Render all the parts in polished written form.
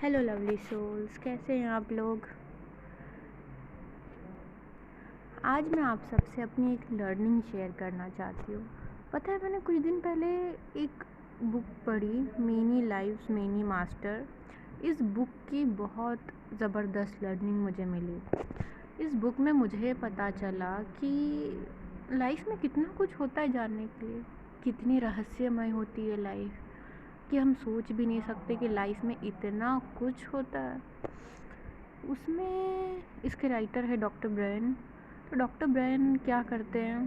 Hello lovely souls, कैसे हैं आप लोग। आज मैं आप सबसे अपनी एक लर्निंग शेयर करना चाहती हूँ। पता है, मैंने कुछ दिन पहले एक बुक पढ़ी, मेनी लाइव्स मेनी मास्टर। इस बुक की बहुत ज़बरदस्त लर्निंग मुझे मिली। इस बुक में मुझे पता चला कि लाइफ में कितना कुछ होता है जानने के लिए, कितनी रहस्यमय होती है लाइफ, कि हम सोच भी नहीं सकते कि लाइफ में इतना कुछ होता है। उसमें इसके राइटर है डॉक्टर ब्रायन। तो डॉक्टर ब्रायन क्या करते हैं,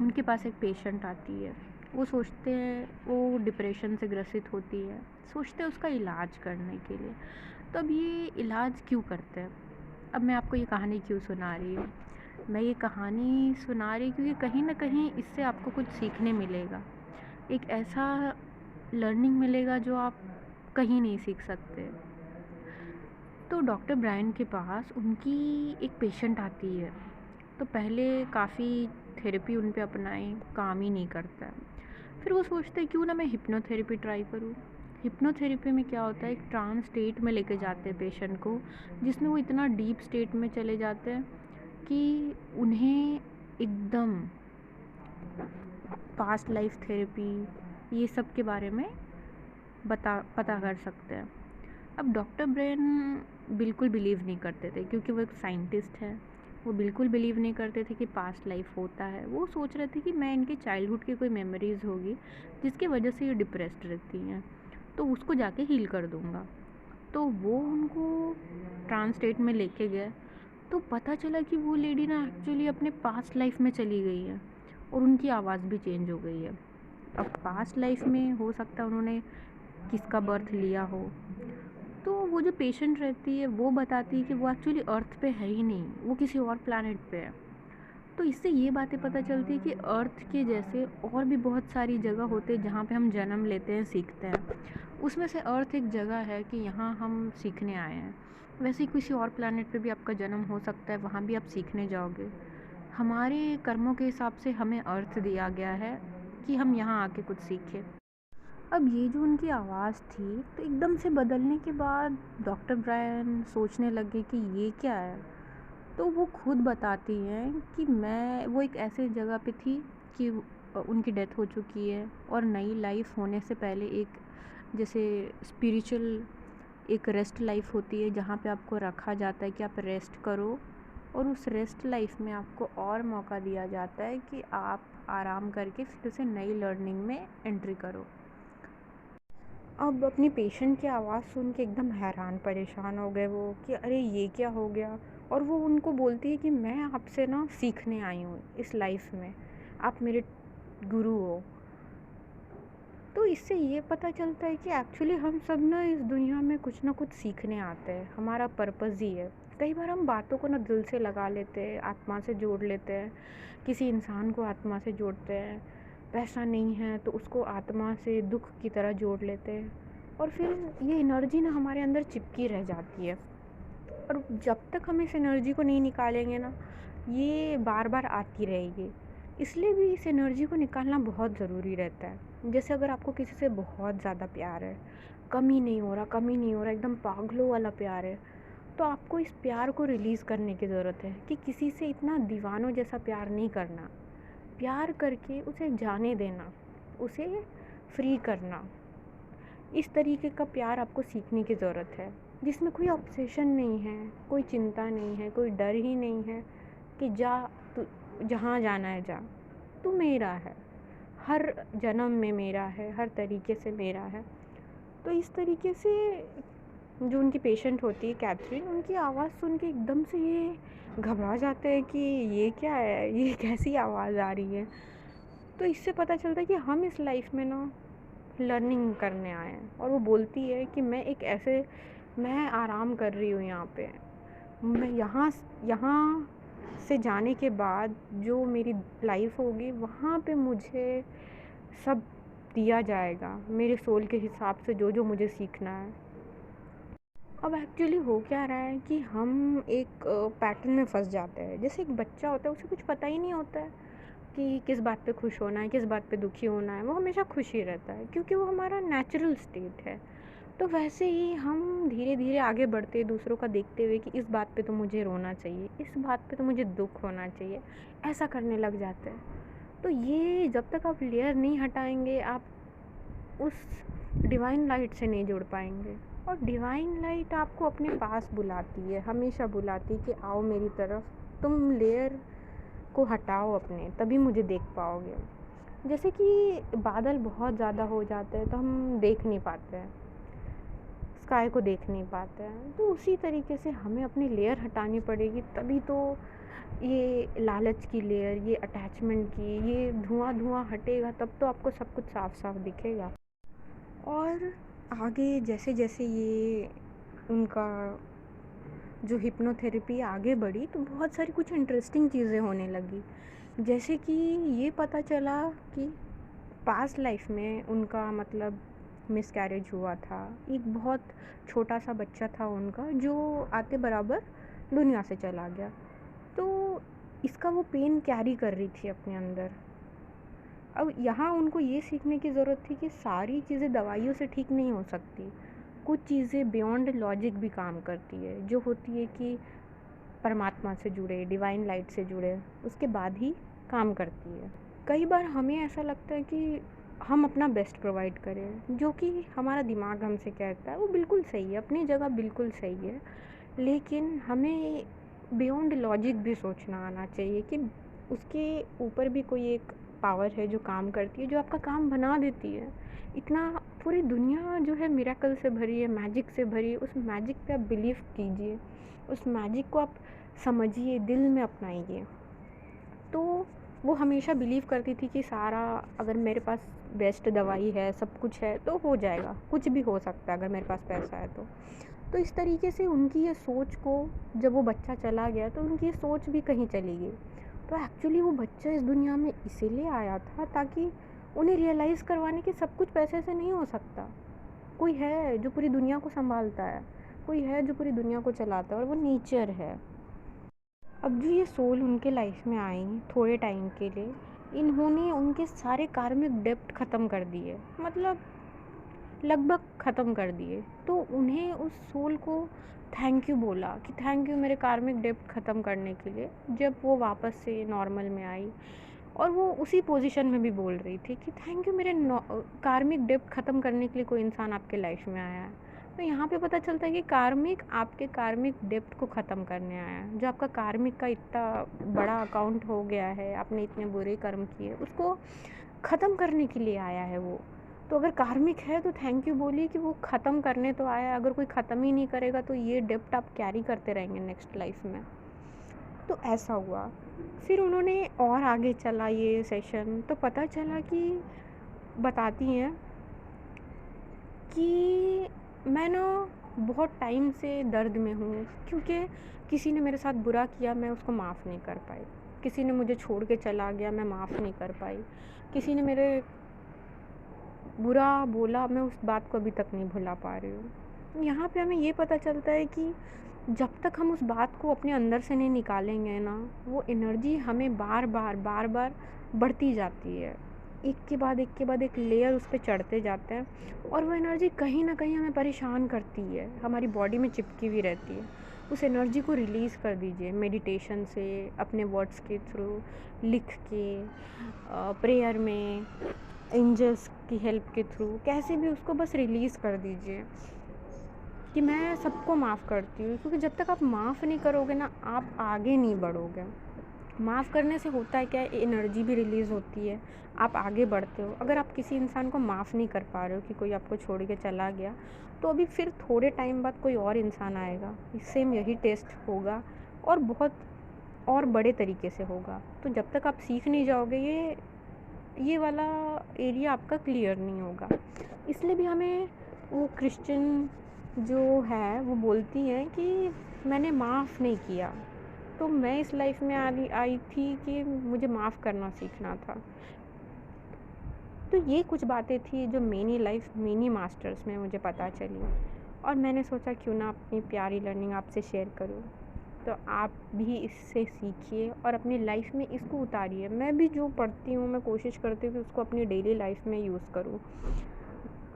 उनके पास एक पेशेंट आती है। वो सोचते हैं, वो डिप्रेशन से ग्रसित होती है, सोचते हैं उसका इलाज करने के लिए। तो अब ये इलाज क्यों करते हैं, अब मैं आपको ये कहानी क्यों सुना रही हूँ। मैं ये कहानी सुना रही क्योंकि कहीं ना कहीं इससे आपको कुछ सीखने मिलेगा, एक ऐसा लर्निंग मिलेगा जो आप कहीं नहीं सीख सकते। तो डॉक्टर ब्रायन के पास उनकी एक पेशेंट आती है। तो पहले काफ़ी थेरेपी उन पे अपनाई, काम ही नहीं करता है। फिर वो सोचते हैं क्यों ना मैं हिप्नोथेरेपी ट्राई करूँ। हिप्नोथेरेपी में क्या होता है, एक ट्रांस स्टेट में लेके जाते हैं पेशेंट को, जिसमें वो इतना डीप स्टेट में चले जाते हैं कि उन्हें एकदम पास्ट लाइफ थेरेपी ये सब के बारे में पता कर सकते हैं। अब डॉक्टर ब्रेन बिल्कुल बिलीव नहीं करते थे, क्योंकि वो एक साइंटिस्ट है। वो बिल्कुल बिलीव नहीं करते थे कि पास्ट लाइफ होता है। वो सोच रहे थे कि मैं इनके चाइल्डहुड की कोई मेमोरीज़ होगी जिसकी वजह से ये डिप्रेस्ड रहती हैं, तो उसको जाके हील कर दूँगा। तो वो उनको ट्रांस स्टेट में लेके गए। तो पता चला कि वो लेडी ना एक्चुअली अपने पास्ट लाइफ में चली गई है, और उनकी आवाज़ भी चेंज हो गई है। अब पास्ट लाइफ में हो सकता है उन्होंने किसका बर्थ लिया हो। तो वो जो पेशेंट रहती है वो बताती है कि वो एक्चुअली अर्थ पे है ही नहीं, वो किसी और प्लैनेट पे है। तो इससे ये बातें पता चलती है कि अर्थ के जैसे और भी बहुत सारी जगह होते हैं जहाँ पे हम जन्म लेते हैं, सीखते हैं। उसमें से अर्थ एक जगह है कि यहाँ हम सीखने आए हैं। वैसे ही किसी और प्लैनेट पे भी आपका जन्म हो सकता है, वहाँ भी आप सीखने जाओगे। हमारे कर्मों के हिसाब से हमें अर्थ दिया गया है कि हम यहाँ आके कुछ सीखें। अब ये जो उनकी आवाज़ थी, तो एकदम से बदलने के बाद डॉक्टर ब्रायन सोचने लगे कि ये क्या है। तो वो खुद बताती हैं कि वो एक ऐसे जगह पे थी कि उनकी डेथ हो चुकी है, और नई लाइफ होने से पहले एक जैसे स्पिरिचुअल एक रेस्ट लाइफ होती है, जहाँ पे आपको रखा जाता है कि आप रेस्ट करो, और उस रेस्ट लाइफ में आपको और मौका दिया जाता है कि आप आराम करके फिर से नई लर्निंग में एंट्री करो। अब अपनी पेशेंट की आवाज़ सुन के एकदम हैरान परेशान हो गए वो, कि अरे ये क्या हो गया। और वो उनको बोलती है कि मैं आपसे ना सीखने आई हूँ इस लाइफ में, आप मेरे गुरु हो। तो इससे ये पता चलता है कि एक्चुअली हम सब ना इस दुनिया में कुछ ना कुछ सीखने आते हैं, हमारा पर्पज़ ही है। कई बार हम बातों को ना दिल से लगा लेते हैं, आत्मा से जोड़ लेते हैं, किसी इंसान को आत्मा से जोड़ते हैं। पैसा नहीं है तो उसको आत्मा से दुख की तरह जोड़ लेते हैं, और फिर ये एनर्जी ना हमारे अंदर चिपकी रह जाती है। और जब तक हम इस एनर्जी को नहीं निकालेंगे ना, ये बार बार आती रहेगी। इसलिए भी इस एनर्जी को निकालना बहुत ज़रूरी रहता है। जैसे अगर आपको किसी से बहुत ज़्यादा प्यार है, कम ही नहीं हो रहा, एकदम पागलों वाला प्यार है, तो आपको इस प्यार को रिलीज़ करने की ज़रूरत है कि किसी से इतना दीवानों जैसा प्यार नहीं करना। प्यार करके उसे जाने देना, उसे फ्री करना। इस तरीके का प्यार आपको सीखने की ज़रूरत है, जिसमें कोई ऑब्सेशन नहीं है, कोई चिंता नहीं है, कोई डर ही नहीं है कि तू जहाँ जाना है जा, तू मेरा है, हर जन्म में मेरा है, हर तरीके से मेरा है। तो इस तरीके से जो उनकी पेशेंट होती है कैथरीन, उनकी आवाज़ सुन के एकदम से ये घबरा जाते हैं कि ये क्या है, ये कैसी आवाज़ आ रही है। तो इससे पता चलता है कि हम इस लाइफ में ना लर्निंग करने आए हैं। और वो बोलती है कि मैं आराम कर रही हूँ यहाँ पे, मैं यहाँ यहाँ से जाने के बाद जो मेरी लाइफ होगी, वहाँ पे मुझे सब दिया जाएगा मेरे सोल के हिसाब से, जो जो मुझे सीखना है। अब एक्चुअली हो क्या रहा है कि हम एक पैटर्न में फंस जाते हैं। जैसे एक बच्चा होता है, उसे कुछ पता ही नहीं होता है कि किस बात पे खुश होना है, किस बात पे दुखी होना है। वो हमेशा खुश ही रहता है, क्योंकि वो हमारा नेचुरल स्टेट है। तो वैसे ही हम धीरे धीरे आगे बढ़ते, दूसरों का देखते हुए कि इस बात पे तो मुझे रोना चाहिए, इस बात पे तो मुझे दुख होना चाहिए, ऐसा करने लग जाते हैं। तो ये जब तक आप लेयर नहीं हटाएंगे, आप उस डिवाइन लाइट से नहीं जुड़ पाएंगे। और डिवाइन लाइट आपको अपने पास बुलाती है, हमेशा बुलाती है कि आओ मेरी तरफ, तुम लेयर को हटाओ अपने, तभी मुझे देख पाओगे। जैसे कि बादल बहुत ज़्यादा हो जाते हैं तो हम देख नहीं पाते हैं, स्काई को देख नहीं पाते हैं, तो उसी तरीके से हमें अपनी लेयर हटानी पड़ेगी, तभी तो ये लालच की लेयर, ये अटैचमेंट की, ये धुआं धुआं हटेगा, तब तो आपको सब कुछ साफ साफ दिखेगा। और आगे जैसे जैसे ये उनका जो हिप्नोथेरेपी आगे बढ़ी, तो बहुत सारी कुछ इंटरेस्टिंग चीज़ें होने लगी। जैसे कि ये पता चला कि पास्ट लाइफ में उनका मतलब मिसकैरेज हुआ था। एक बहुत छोटा सा बच्चा था उनका, जो आते बराबर दुनिया से चला गया। तो इसका वो पेन कैरी कर रही थी अपने अंदर। अब यहाँ उनको ये सीखने की ज़रूरत थी कि सारी चीज़ें दवाइयों से ठीक नहीं हो सकती, कुछ चीज़ें बियॉन्ड लॉजिक भी काम करती है, जो होती है कि परमात्मा से जुड़े, डिवाइन लाइट से जुड़े, उसके बाद ही काम करती है। कई बार हमें ऐसा लगता है कि हम अपना बेस्ट प्रोवाइड करें, जो कि हमारा दिमाग हमसे कहता है वो बिल्कुल सही है, अपनी जगह बिल्कुल सही है, लेकिन हमें बियॉन्ड लॉजिक भी सोचना आना चाहिए कि उसके ऊपर भी कोई एक पावर है जो काम करती है, जो आपका काम बना देती है। इतना पूरी दुनिया जो है मिरेकल से भरी है, मैजिक से भरी है, उस मैजिक पे आप बिलीव कीजिए, उस मैजिक को आप समझिए, दिल में अपनाइए। तो वो हमेशा बिलीव करती थी कि सारा, अगर मेरे पास बेस्ट दवाई है, सब कुछ है, तो हो जाएगा, कुछ भी हो सकता है अगर मेरे पास पैसा है तो इस तरीके से उनकी ये सोच को, जब वो बच्चा चला गया तो उनकी ये सोच भी कहीं चली गई। तो एक्चुअली वो बच्चा इस दुनिया में इसीलिए आया था ताकि उन्हें रियलाइज़ करवाने कि सब कुछ पैसे से नहीं हो सकता। कोई है जो पूरी दुनिया को संभालता है, कोई है जो पूरी दुनिया को चलाता है, और वो नेचर है। अब जो ये सोल उनके लाइफ में आई थोड़े टाइम के लिए, इन्होंने उनके सारे कार्मिक डेप्ट ख़त्म कर दिए, मतलब लगभग ख़त्म कर दिए। तो उन्हें उस सोल को थैंक यू बोला कि थैंक यू मेरे कार्मिक डेप्ट ख़त्म करने के लिए, जब वो वापस से नॉर्मल में आई। और वो उसी पोजीशन में भी बोल रही थी कि थैंक यू मेरे कार्मिक डेप्ट ख़त्म करने के लिए कोई इंसान आपके लाइफ में आया है। तो यहाँ पे पता चलता है कि कार्मिक आपके कार्मिक डेप्ट को ख़त्म करने आया है। जो आपका कार्मिक का इतना बड़ा अकाउंट हो गया है, आपने इतने बुरे कर्म किए, उसको ख़त्म करने के लिए आया है वो। तो अगर कार्मिक है तो थैंक यू बोलिए कि वो ख़त्म करने तो आया है। अगर कोई ख़त्म ही नहीं करेगा तो ये डेप्ट आप कैरी करते रहेंगे नेक्स्ट लाइफ में। तो ऐसा हुआ। फिर उन्होंने और आगे चला ये सेशन, तो पता चला कि बताती हैं कि मैं ना बहुत टाइम से दर्द में हूँ, क्योंकि किसी ने मेरे साथ बुरा किया, मैं उसको माफ़ नहीं कर पाई। किसी ने मुझे छोड़ के चला गया, मैं माफ़ नहीं कर पाई। किसी ने मेरे बुरा बोला, मैं उस बात को अभी तक नहीं भुला पा रही हूँ। यहाँ पे हमें ये पता चलता है कि जब तक हम उस बात को अपने अंदर से नहीं निकालेंगे ना, वो एनर्जी हमें बार बार बढ़ती जाती है। एक के बाद एक के बाद एक लेयर उस पे चढ़ते जाते हैं, और वो एनर्जी कहीं ना कहीं हमें परेशान करती है, हमारी बॉडी में चिपकी हुई रहती है। उस एनर्जी को रिलीज़ कर दीजिए मेडिटेशन से, अपने वर्ड्स के थ्रू, लिख के, प्रेयर में, एंजल्स की हेल्प के थ्रू, कैसे भी उसको बस रिलीज़ कर दीजिए कि मैं सबको माफ़ करती हूँ। क्योंकि जब तक आप माफ़ नहीं करोगे ना, आप आगे नहीं बढ़ोगे। माफ़ करने से होता है क्या, एनर्जी भी रिलीज़ होती है, आप आगे बढ़ते हो। अगर आप किसी इंसान को माफ़ नहीं कर पा रहे हो कि कोई आपको छोड़ के चला गया, तो अभी फिर थोड़े टाइम बाद कोई और इंसान आएगा, सेम यही टेस्ट होगा, और बहुत और बड़े तरीके से होगा। तो जब तक आप सीख नहीं जाओगे, ये वाला एरिया आपका क्लियर नहीं होगा। इसलिए भी हमें वो क्रिश्चियन जो है वो बोलती हैं कि मैंने माफ़ नहीं किया, तो मैं इस लाइफ में आई थी कि मुझे माफ़ करना सीखना था। तो ये कुछ बातें थी जो मिनी मास्टर्स में मुझे पता चली, और मैंने सोचा क्यों ना अपनी प्यारी लर्निंग आपसे शेयर करूं। तो आप भी इससे सीखिए और अपनी लाइफ में इसको उतारिए। मैं भी जो पढ़ती हूँ, मैं कोशिश करती हूँ कि उसको अपनी डेली लाइफ में यूज़ करूँ।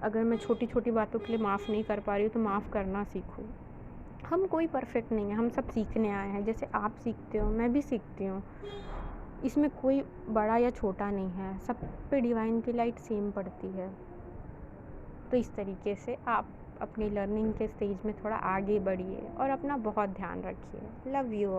अगर मैं छोटी छोटी बातों के लिए माफ़ नहीं कर पा रही हूँ तो माफ़ करना सीखो। हम कोई परफेक्ट नहीं है, हम सब सीखने आए हैं। जैसे आप सीखते हो मैं भी सीखती हूँ, इसमें कोई बड़ा या छोटा नहीं है, सब पे डिवाइन की लाइट सेम पड़ती है। तो इस तरीके से आप अपनी लर्निंग के स्टेज में थोड़ा आगे बढ़िए और अपना बहुत ध्यान रखिए। Love you.